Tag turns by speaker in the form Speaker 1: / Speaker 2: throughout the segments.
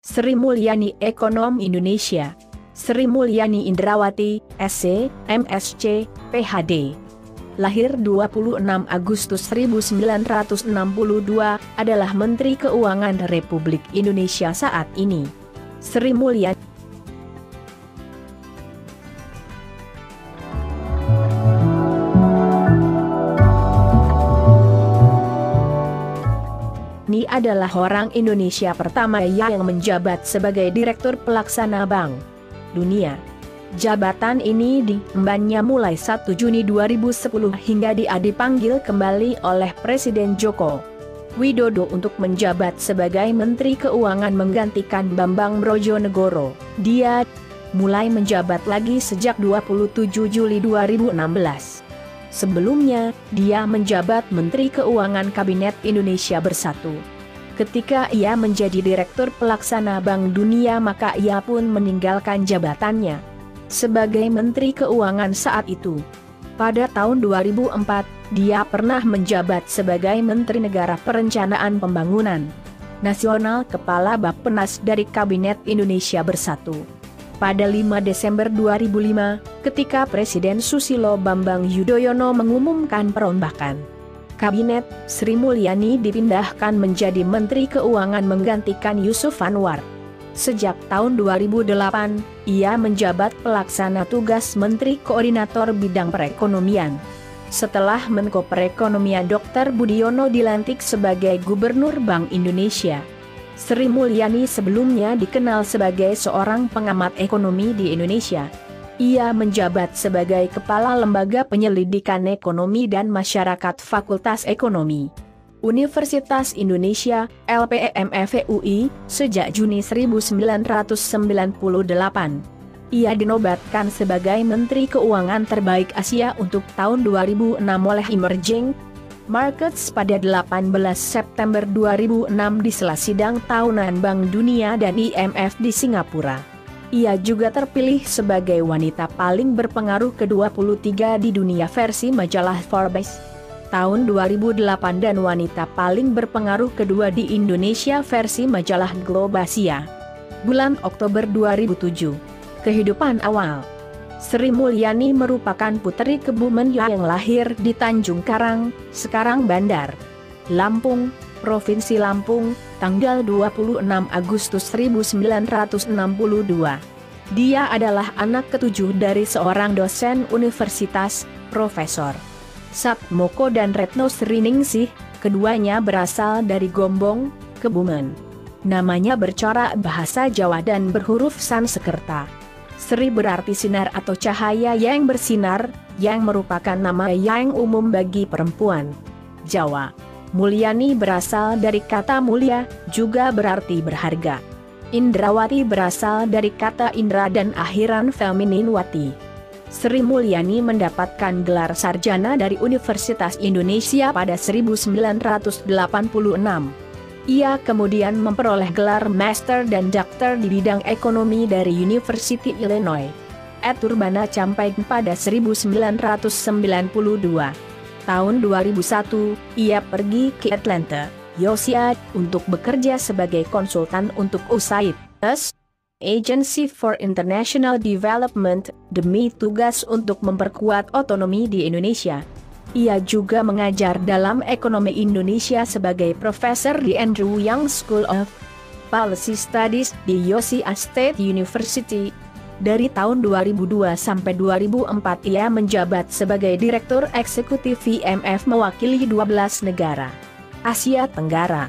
Speaker 1: Sri Mulyani Ekonom Indonesia. Sri Mulyani Indrawati, SC, MSc, PhD. Lahir 26 Agustus 1962, adalah Menteri Keuangan Republik Indonesia saat ini. Sri Mulyani adalah orang Indonesia pertama yang menjabat sebagai Direktur Pelaksana Bank Dunia. Jabatan ini diembannya mulai 1 Juni 2010 hingga dia dipanggil kembali oleh Presiden Joko Widodo untuk menjabat sebagai Menteri Keuangan menggantikan Bambang Brojonegoro. Dia mulai menjabat lagi sejak 27 Juli 2016. Sebelumnya, dia menjabat Menteri Keuangan Kabinet Indonesia Bersatu. Ketika ia menjadi Direktur Pelaksana Bank Dunia, maka ia pun meninggalkan jabatannya sebagai Menteri Keuangan saat itu. Pada tahun 2004, dia pernah menjabat sebagai Menteri Negara Perencanaan Pembangunan Nasional Kepala Bappenas dari Kabinet Indonesia Bersatu. Pada 5 Desember 2005, ketika Presiden Susilo Bambang Yudhoyono mengumumkan perombakan Kabinet, Sri Mulyani dipindahkan menjadi Menteri Keuangan menggantikan Yusuf Anwar. Sejak tahun 2008, ia menjabat pelaksana tugas Menteri Koordinator Bidang Perekonomian. Setelah Menko Perekonomian Dr. Budiono dilantik sebagai Gubernur Bank Indonesia. Sri Mulyani sebelumnya dikenal sebagai seorang pengamat ekonomi di Indonesia. Ia menjabat sebagai Kepala Lembaga Penyelidikan Ekonomi dan Masyarakat Fakultas Ekonomi Universitas Indonesia, LPMF UI, sejak Juni 1998. Ia dinobatkan sebagai Menteri Keuangan Terbaik Asia untuk tahun 2006 oleh Emerging Markets pada 18 September 2006 di sela sidang tahunan Bank Dunia dan IMF di Singapura. Ia juga terpilih sebagai wanita paling berpengaruh ke-23 di dunia versi majalah Forbes tahun 2008 dan wanita paling berpengaruh kedua di Indonesia versi majalah Globasia bulan Oktober 2007. Kehidupan awal Sri Mulyani merupakan putri Kebumen yang lahir di Tanjung Karang, sekarang Bandar Lampung, Provinsi Lampung, tanggal 26 Agustus 1962. Dia adalah anak ketujuh dari seorang dosen universitas, Profesor Satmoko dan Retno Sriningsih. Keduanya berasal dari Gombong, Kebumen. Namanya bercorak bahasa Jawa dan berhuruf Sanskerta. Sri berarti sinar atau cahaya yang bersinar, yang merupakan nama yang umum bagi perempuan Jawa. Mulyani berasal dari kata mulia, juga berarti berharga. Indrawati berasal dari kata indra dan akhiran feminin wati. Sri Mulyani mendapatkan gelar sarjana dari Universitas Indonesia pada 1986. Ia kemudian memperoleh gelar master dan doktor di bidang ekonomi dari University Illinois at Urbana-Champaign pada 1992. Tahun 2001, ia pergi ke Atlanta, Georgia, untuk bekerja sebagai konsultan untuk USAID, Agency for International Development, demi tugas untuk memperkuat otonomi di Indonesia. Ia juga mengajar dalam ekonomi Indonesia sebagai profesor di Andrew Yang School of Policy Studies di Yosia State University. Dari tahun 2002 sampai 2004 ia menjabat sebagai Direktur Eksekutif IMF mewakili 12 negara Asia Tenggara.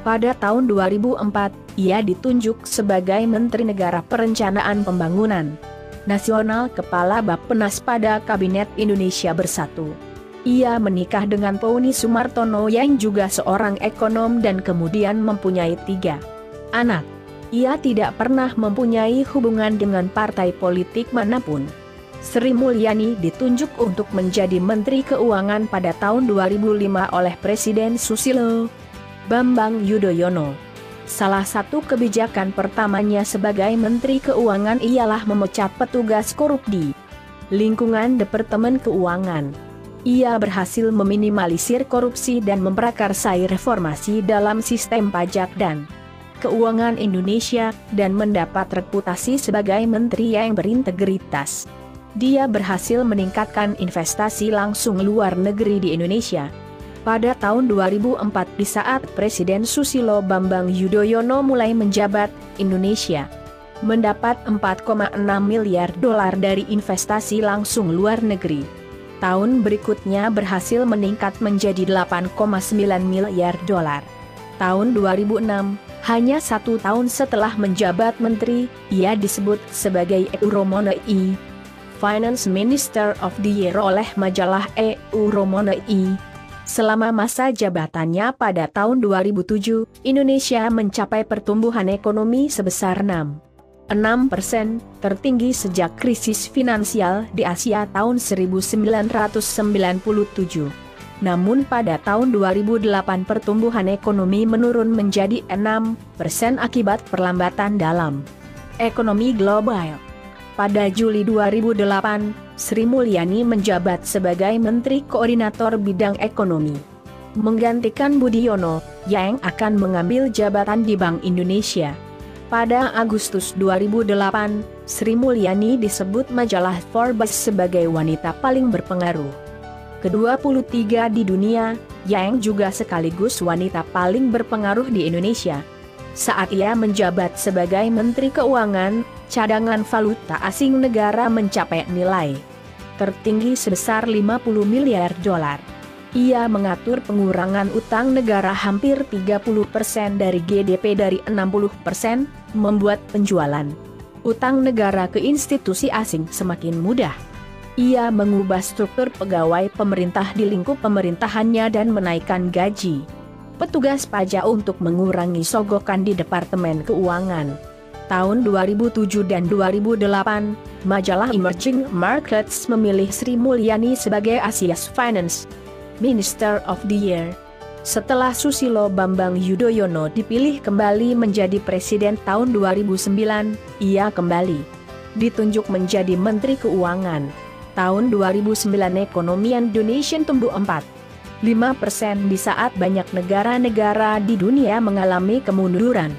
Speaker 1: Pada tahun 2004, ia ditunjuk sebagai Menteri Negara Perencanaan Pembangunan Nasional Kepala Bappenas pada Kabinet Indonesia Bersatu. Ia menikah dengan Pouni Sumartono yang juga seorang ekonom dan kemudian mempunyai 3 anak. Ia tidak pernah mempunyai hubungan dengan partai politik manapun. Sri Mulyani ditunjuk untuk menjadi Menteri Keuangan pada tahun 2005 oleh Presiden Susilo Bambang Yudhoyono. Salah satu kebijakan pertamanya sebagai Menteri Keuangan ialah memecat petugas korup di lingkungan Departemen Keuangan. Ia berhasil meminimalisir korupsi dan memprakarsai reformasi dalam sistem pajak dan Keuangan Indonesia dan mendapat reputasi sebagai menteri yang berintegritas. Dia berhasil meningkatkan investasi langsung luar negeri di Indonesia. Pada tahun 2004 di saat Presiden Susilo Bambang Yudhoyono mulai menjabat, Indonesia mendapat 4,6 miliar dolar dari investasi langsung luar negeri. Tahun berikutnya berhasil meningkat menjadi 8,9 miliar dolar. Tahun 2006, hanya 1 tahun setelah menjabat menteri, ia disebut sebagai Euromoney Finance Minister of the Year oleh majalah Euromoney. Selama masa jabatannya pada tahun 2007, Indonesia mencapai pertumbuhan ekonomi sebesar 6%, tertinggi sejak krisis finansial di Asia tahun 1997. Namun pada tahun 2008 pertumbuhan ekonomi menurun menjadi 6% akibat perlambatan dalam ekonomi global. Pada Juli 2008, Sri Mulyani menjabat sebagai Menteri Koordinator Bidang Ekonomi, menggantikan Budiono, yang akan mengambil jabatan di Bank Indonesia. Pada Agustus 2008, Sri Mulyani disebut majalah Forbes sebagai wanita paling berpengaruh ke-23 di dunia, yang juga sekaligus wanita paling berpengaruh di Indonesia. Saat ia menjabat sebagai Menteri Keuangan, cadangan valuta asing negara mencapai nilai tertinggi sebesar 50 miliar dolar. Ia mengatur pengurangan utang negara hampir 30% dari GDP dari 60%, membuat penjualan utang negara ke institusi asing semakin mudah. Ia mengubah struktur pegawai pemerintah di lingkup pemerintahannya dan menaikkan gaji petugas pajak untuk mengurangi sogokan di Departemen Keuangan. Tahun 2007 dan 2008, majalah Emerging Markets memilih Sri Mulyani sebagai Asia's Finance Minister of the Year. Setelah Susilo Bambang Yudhoyono dipilih kembali menjadi presiden tahun 2009, ia kembali ditunjuk menjadi Menteri Keuangan. Tahun 2009 ekonomi Indonesia tumbuh 4,5% di saat banyak negara-negara di dunia mengalami kemunduran.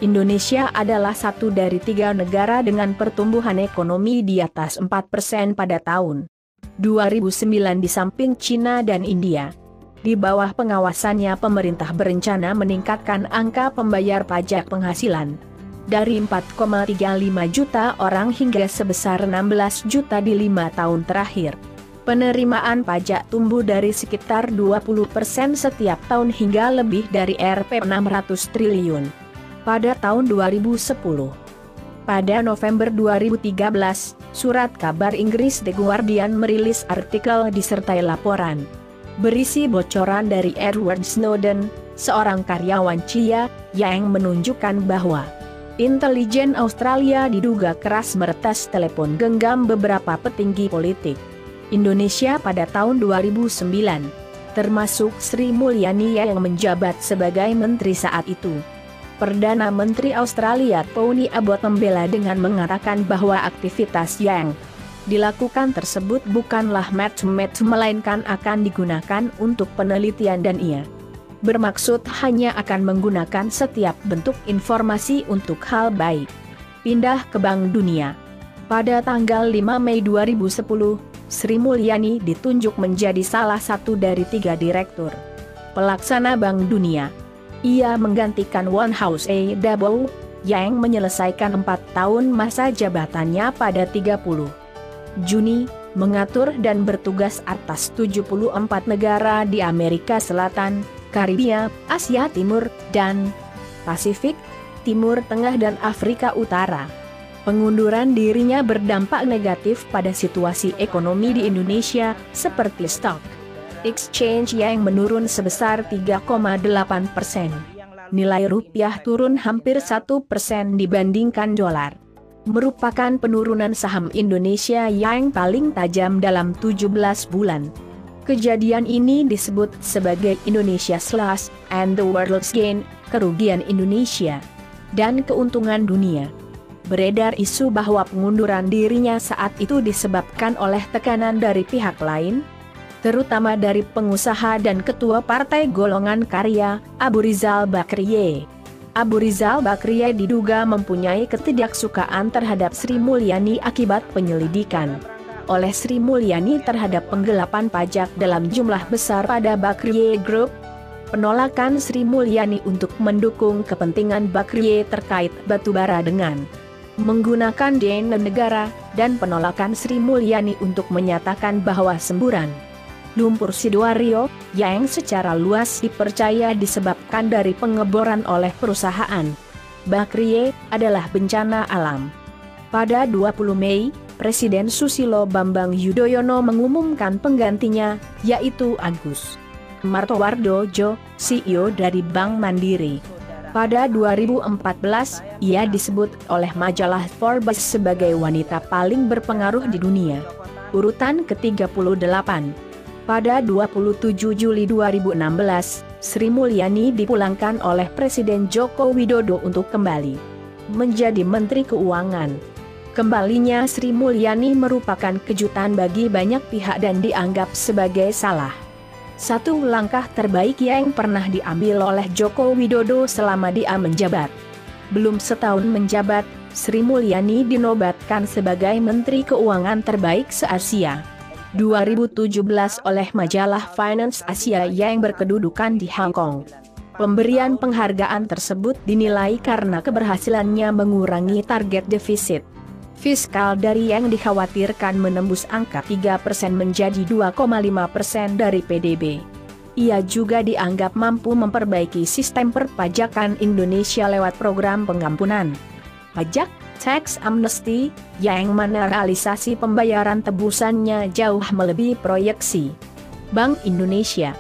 Speaker 1: Indonesia adalah satu dari 3 negara dengan pertumbuhan ekonomi di atas 4% pada tahun 2009 di samping Cina dan India. Di bawah pengawasannya pemerintah berencana meningkatkan angka pembayar pajak penghasilan dari 4,35 juta orang hingga sebesar 16 juta di 5 tahun terakhir. Penerimaan pajak tumbuh dari sekitar 20% setiap tahun hingga lebih dari Rp 600 triliun pada tahun 2010. Pada November 2013, surat kabar Inggris The Guardian merilis artikel disertai laporan berisi bocoran dari Edward Snowden, seorang karyawan CIA, yang menunjukkan bahwa intelijen Australia diduga keras meretas telepon genggam beberapa petinggi politik Indonesia pada tahun 2009, termasuk Sri Mulyani yang menjabat sebagai menteri saat itu. Perdana Menteri Australia Tony Abbott membela dengan mengatakan bahwa aktivitas yang dilakukan tersebut bukanlah match-match melainkan akan digunakan untuk penelitian dan ia bermaksud hanya akan menggunakan setiap bentuk informasi untuk hal baik. Pindah ke Bank Dunia. Pada tanggal 5 Mei 2010, Sri Mulyani ditunjuk menjadi salah satu dari 3 direktur pelaksana Bank Dunia. Ia menggantikan One House Double, yang menyelesaikan 4 tahun masa jabatannya pada 30 Juni, mengatur dan bertugas atas 74 negara di Amerika Selatan, Karibia, Asia Timur, dan Pasifik, Timur Tengah dan Afrika Utara. Pengunduran dirinya berdampak negatif pada situasi ekonomi di Indonesia, seperti stock exchange yang menurun sebesar 3,8%. Nilai rupiah turun hampir 1% dibandingkan dolar. Merupakan penurunan saham Indonesia yang paling tajam dalam 17 bulan. Kejadian ini disebut sebagai Indonesia Loss and the World's Gain, kerugian Indonesia dan keuntungan dunia. Beredar isu bahwa pengunduran dirinya saat itu disebabkan oleh tekanan dari pihak lain, terutama dari pengusaha dan ketua Partai Golongan Karya, Abu Rizal Bakriye. Abu Rizal Bakriye diduga mempunyai ketidaksukaan terhadap Sri Mulyani akibat penyelidikan oleh Sri Mulyani terhadap penggelapan pajak dalam jumlah besar pada Bakriye Group. Penolakan Sri Mulyani untuk mendukung kepentingan Bakriye terkait batubara dengan menggunakan dana negara, dan penolakan Sri Mulyani untuk menyatakan bahwa semburan lumpur Sidoarjo, yang secara luas dipercaya disebabkan dari pengeboran oleh perusahaan Bakriye, adalah bencana alam. Pada 20 Mei, Presiden Susilo Bambang Yudhoyono mengumumkan penggantinya, yaitu Agus Martowardojo, CEO dari Bank Mandiri. Pada 2014, ia disebut oleh majalah Forbes sebagai wanita paling berpengaruh di dunia, urutan ke-38. Pada 27 Juli 2016, Sri Mulyani dipulangkan oleh Presiden Joko Widodo untuk kembali menjadi Menteri Keuangan. Kembalinya Sri Mulyani merupakan kejutan bagi banyak pihak dan dianggap sebagai salah satu langkah terbaik yang pernah diambil oleh Joko Widodo selama dia menjabat. Belum setahun menjabat, Sri Mulyani dinobatkan sebagai Menteri Keuangan terbaik se-Asia 2017 oleh majalah Finance Asia yang berkedudukan di Hong Kong. Pemberian penghargaan tersebut dinilai karena keberhasilannya mengurangi target defisit fiskal dari yang dikhawatirkan menembus angka 3% menjadi 2,5% dari PDB. Ia juga dianggap mampu memperbaiki sistem perpajakan Indonesia lewat program pengampunan pajak, tax amnesty, yang mana realisasi pembayaran tebusannya jauh melebihi proyeksi Bank Indonesia.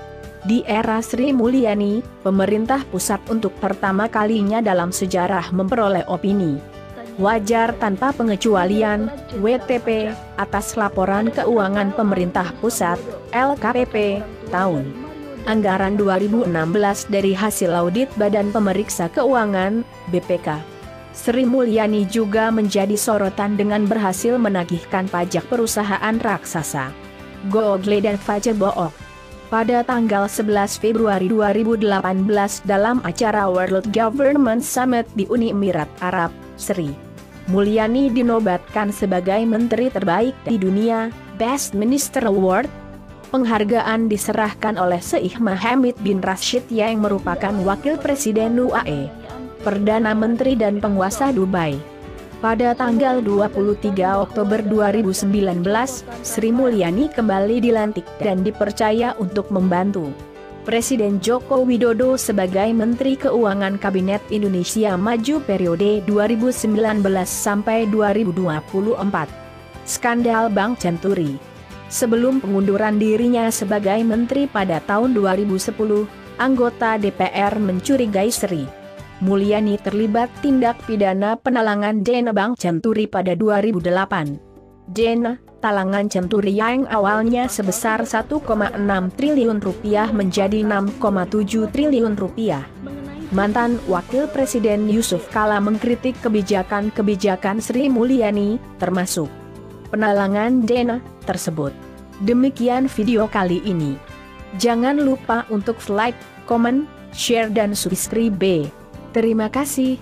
Speaker 1: Di era Sri Mulyani, pemerintah pusat untuk pertama kalinya dalam sejarah memperoleh opini wajar tanpa pengecualian, WTP, atas laporan keuangan pemerintah pusat, LKPP, tahun anggaran 2016 dari hasil audit Badan Pemeriksa Keuangan, BPK. Sri Mulyani juga menjadi sorotan dengan berhasil menagihkan pajak perusahaan raksasa Google dan Facebook. Pada tanggal 11 Februari 2018 dalam acara World Government Summit di Uni Emirat Arab, Sri Mulyani dinobatkan sebagai Menteri Terbaik di Dunia, Best Minister Award. Penghargaan diserahkan oleh Sheikh Mohammed bin Rashid yang merupakan Wakil Presiden UAE, Perdana Menteri dan penguasa Dubai. Pada tanggal 23 Oktober 2019, Sri Mulyani kembali dilantik dan dipercaya untuk membantu Presiden Joko Widodo sebagai Menteri Keuangan Kabinet Indonesia Maju periode 2019 sampai 2024. Skandal Bank Century. Sebelum pengunduran dirinya sebagai menteri pada tahun 2010, anggota DPR mencurigai Sri Mulyani terlibat tindak pidana penalangan dana Bank Century pada 2008. Dana talangan Century yang awalnya sebesar 1,6 triliun rupiah menjadi 6,7 triliun rupiah. Mantan Wakil Presiden Yusuf Kala mengkritik kebijakan-kebijakan Sri Mulyani, termasuk penalangan dana tersebut. Demikian video kali ini. Jangan lupa untuk like, komen, share dan subscribe. Terima kasih.